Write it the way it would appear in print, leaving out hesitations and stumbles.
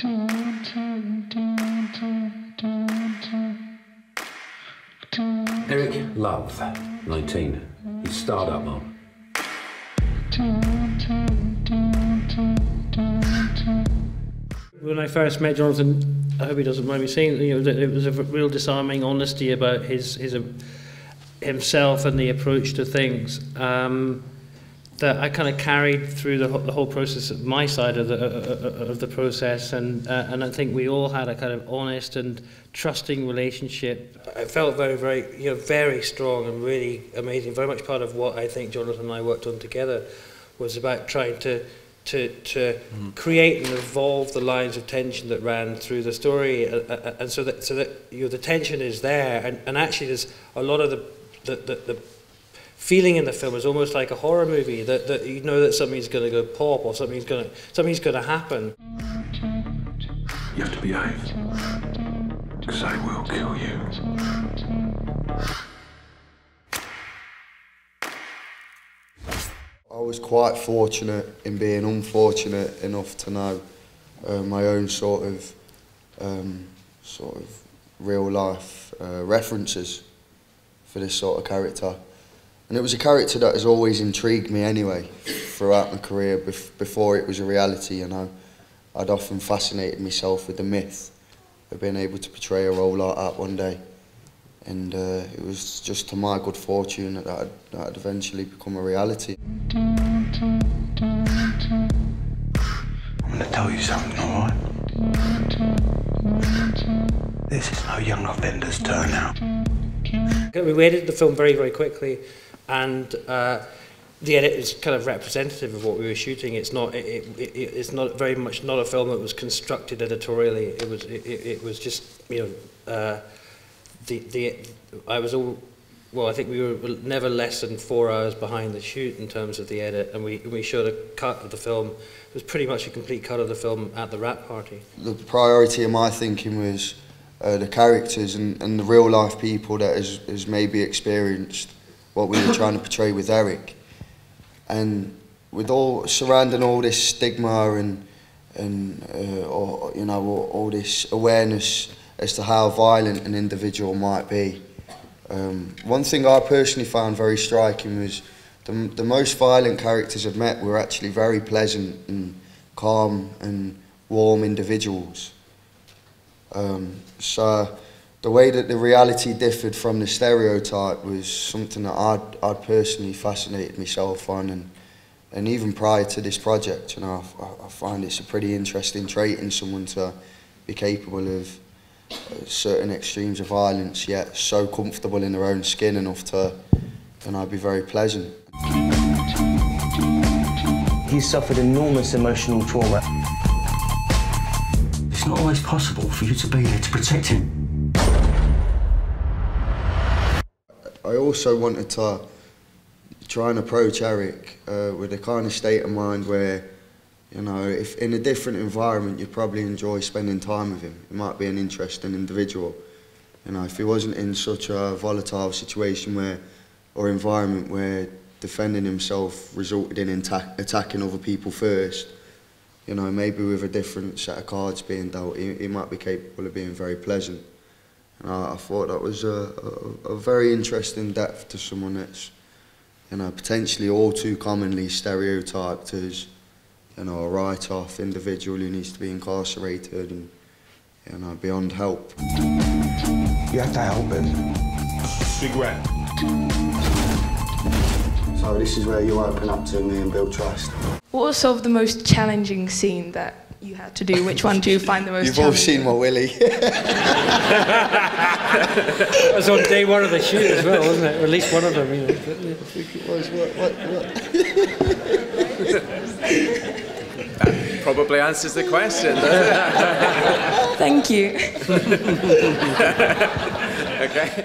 Eric Love, 19. He's start-up mom. When I first met Jonathan, I hope he doesn't mind me saying, it was a real disarming honesty about himself and the approach to things that I kind of carried through the whole process, my side of the process, and I think we all had a kind of honest and trusting relationship. I felt very, very strong and really amazing. Very much part of what I think Jonathan and I worked on together was about trying to create and evolve the lines of tension that ran through the story, and so that the tension is there, and actually there's a lot of the feeling in the film is almost like a horror movie, that you know that something's going to go pop or something's going to happen. You have to behave, because I will kill you. I was quite fortunate in being unfortunate enough to know my own sort of real life references for this sort of character. And it was a character that has always intrigued me anyway, throughout my career, before it was a reality, you know. I'd often fascinated myself with the myth of being able to portray a role like that one day. And it was just to my good fortune that I'd eventually become a reality. I'm going to tell you something, all right? This is no young offender's turn now. We edited the film very, very quickly, and the edit is kind of representative of what we were shooting. It's not. It's not very much not a film that was constructed editorially. It was just, you know. I think we were never less than 4 hours behind the shoot in terms of the edit, and we showed a cut of the film. It was pretty much a complete cut of the film at the wrap party. The priority of my thinking was the characters and the real life people that has maybe experienced what we were trying to portray with Eric, and with surrounding all this stigma and you know, all this awareness as to how violent an individual might be. One thing I personally found very striking was the most violent characters I've met were actually very pleasant and calm and warm individuals. So the way that the reality differed from the stereotype was something that I'd personally fascinated myself on, and even prior to this project, you know, I find it's a pretty interesting trait in someone to be capable of certain extremes of violence, yet so comfortable in their own skin enough to, you know, be very pleasant. He's suffered enormous emotional trauma. It's not always possible for you to be there to protect him. I also wanted to try and approach Eric with a kind of state of mind where, you know, if in a different environment you'd probably enjoy spending time with him. He might be an interesting individual. You know, if he wasn't in such a volatile situation or environment where defending himself resulted in attacking other people first, you know, maybe with a different set of cards being dealt, he might be capable of being very pleasant. And I thought that was a very interesting depth to someone that's, you know, potentially all too commonly stereotyped as, you know, a write-off individual who needs to be incarcerated and, you know, beyond help. You have to help him. Regret. So this is where you open up to me and build trust. What was sort of the most challenging scene that you had to do? Which one do you find the most challenging? You've all seen my Willie. That was on day one of the shoot as well, wasn't it? Or at least one of them, you know. I think it was. That probably answers the question, doesn't it? Thank you. Okay.